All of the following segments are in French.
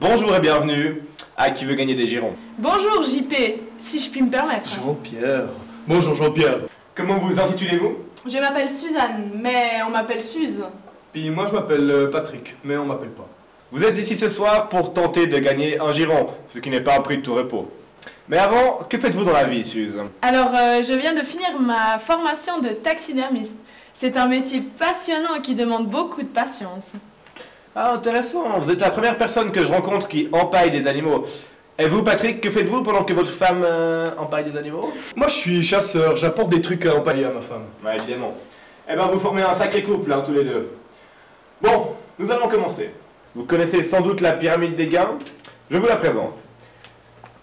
Bonjour et bienvenue à Qui veut gagner des girons. Bonjour JP, si je puis me permettre. Jean-Pierre. Bonjour Jean-Pierre. Comment vous intitulez-vous? Je m'appelle Suzanne, mais on m'appelle Suze. Puis moi je m'appelle Patrick, mais on m'appelle pas. Vous êtes ici ce soir pour tenter de gagner un giron, ce qui n'est pas un prix de tout repos. Mais avant, que faites-vous dans la vie, Suze? Alors, je viens de finir ma formation de taxidermiste. C'est un métier passionnant qui demande beaucoup de patience. Ah, intéressant. Vous êtes la première personne que je rencontre qui empaille des animaux. Et vous, Patrick, que faites-vous pendant que votre femme empaille des animaux? Moi je suis chasseur, j'apporte des trucs à empailler à ma femme. Ouais, évidemment. Eh ben, vous formez un sacré couple, hein, tous les deux. Bon, nous allons commencer. Vous connaissez sans doute la pyramide des gains. Je vous la présente.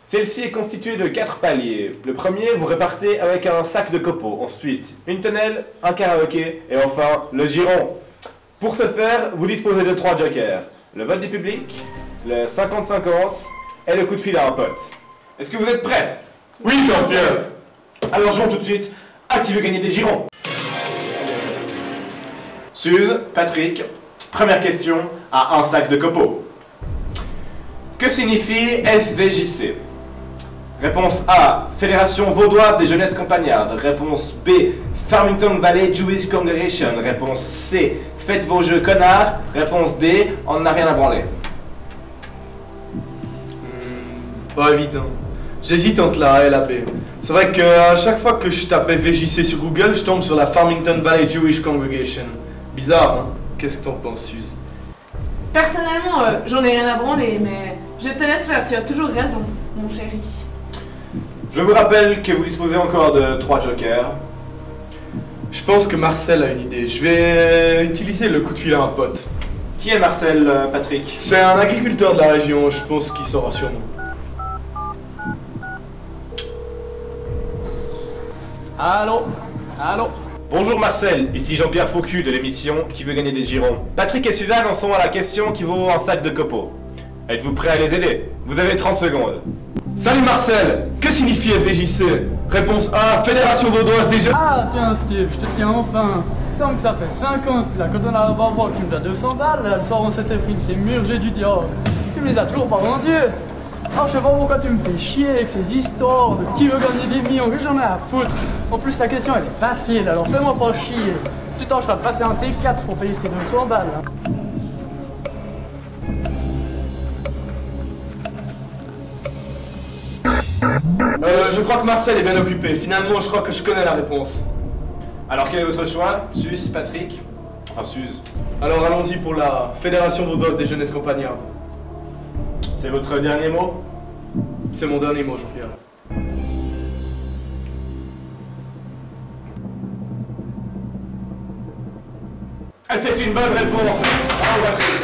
Celle-ci est constituée de 4 paliers. Le premier, vous répartez avec un sac de copeaux. Ensuite, une tonnelle, un karaoké et enfin, le giron. Pour ce faire, vous disposez de 3 jokers. Le vote du public, le 50-50 et le coup de fil à un pote. Est-ce que vous êtes prêts? Oui Jean-Pierre. Alors jouons tout de suite à Qui veut gagner des girons. Suze, Patrick, première question à un sac de copeaux. Que signifie FVJC? Réponse A, Fédération Vaudoise des Jeunesses Campagnardes. Réponse B, Farmington Valley Jewish Congregation. Réponse C, Faites vos jeux connards. Réponse D, On n'a rien à branler. Pas évident. J'hésite entre la A et la B. C'est vrai qu'à chaque fois que je tapais VJC sur Google, je tombe sur la Farmington Valley Jewish Congregation. Bizarre, hein? Qu'est-ce que t'en penses, Suze? Personnellement, j'en ai rien à branler, mais je te laisse faire, tu as toujours raison, mon chéri. Je vous rappelle que vous disposez encore de 3 jokers. Je pense que Marcel a une idée. Je vais utiliser le coup de fil à un pote. Qui est Marcel, Patrick? C'est un agriculteur de la région, je pense qu'il saura sûrement. Allô? Allô? Bonjour Marcel, ici Jean-Pierre Faucu de l'émission Qui veut gagner des girons. Patrick et Suzanne en sont à la question qui vaut un sac de copeaux. Êtes-vous prêts à les aider? Vous avez 30 secondes. Salut Marcel, que signifie FVJC? Réponse A, Fédération Vaudoise des Jeunes... Ah tiens Steve, je te tiens enfin. Tant que ça fait 50 là, quand on a un barbare qui me donne 200 balles, là, le soir on s'était pris ces murgés du diable. Tu me les as toujours pas rendus. Alors je sais pas pourquoi tu me fais chier avec ces histoires de qui veut gagner des millions, que j'en ai à foutre. En plus la question elle est facile, alors fais-moi pas chier. Tu tâcheras de passer un T4 pour payer ces 200 balles. Là. Je crois que Marcel est bien occupé. Finalement, je crois que je connais la réponse. Alors quel est votre choix? Suze, Patrick? Enfin Suze. Alors allons-y pour la Fédération Vaudoise des Jeunesses Campagnardes. C'est votre dernier mot? C'est mon dernier mot, Jean-Pierre. Ah, c'est une bonne réponse! Bravo, Patrick.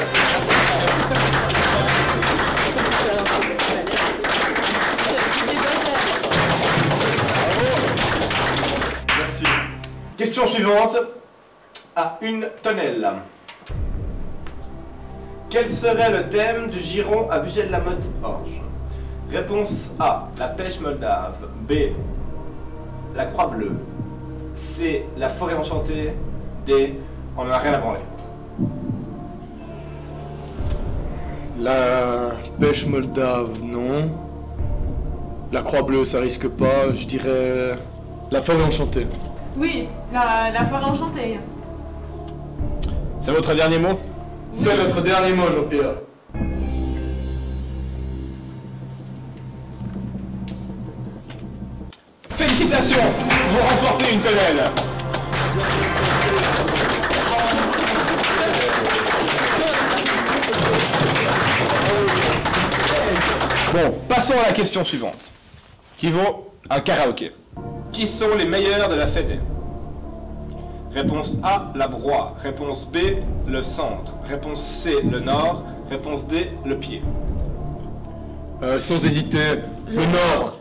Merci. Question suivante à une tonnelle. Quel serait le thème du giron à Vugel-la-Motte-Orge? Réponse A, la pêche moldave. B, la croix bleue. C, la forêt enchantée. D, on n'en a rien à branler. La pêche moldave, non. La croix bleue, ça risque pas. Je dirais la forêt enchantée. Oui, la forêt enchantée. C'est votre dernier mot? C'est notre dernier mot, Jean-Pierre. Félicitations! Vous remportez une tonnelle! Bon, passons à la question suivante, qui vaut un karaoké. Qui sont les meilleurs de la Fédé? Réponse A, la broie. Réponse B, le centre. Réponse C, le nord. Réponse D, le pied. Sans hésiter, le nord.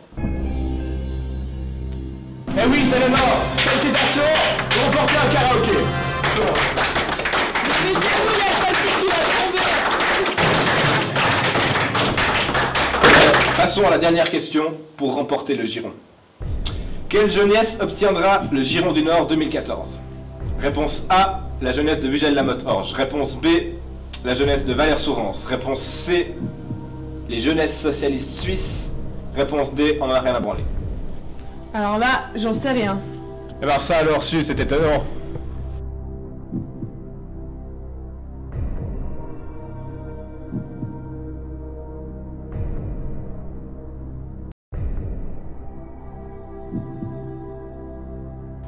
Eh oui, c'est le nord! Félicitations! Vous remportez un karaoké! Mais c'est vous, il y a pas le qui va tomber. Passons à la dernière question pour remporter le giron. Quelle jeunesse obtiendra le Giron du Nord 2014? Réponse A, la jeunesse de Vugel-la-Motte-Orge. Réponse B, la jeunesse de Valère-Sourance. Réponse C, Les jeunesses socialistes suisses. Réponse D, on en a rien à branler. Alors là, j'en sais rien. Eh ben ça alors su, c'est étonnant.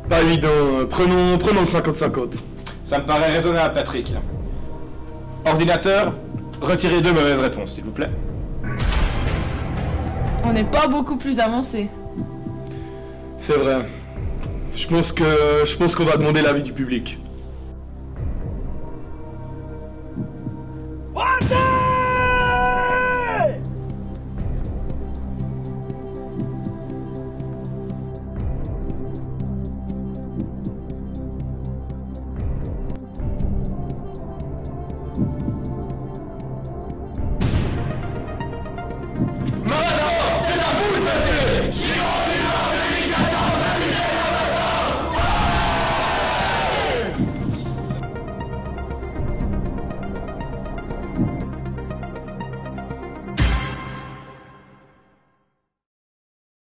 Pas évident, prenons le 50-50. Ça me paraît raisonnable, Patrick. Ordinateur, retirez 2 mauvaises réponses, s'il vous plaît. On n'est pas beaucoup plus avancé. C'est vrai. Je pense qu'on va demander l'avis du public.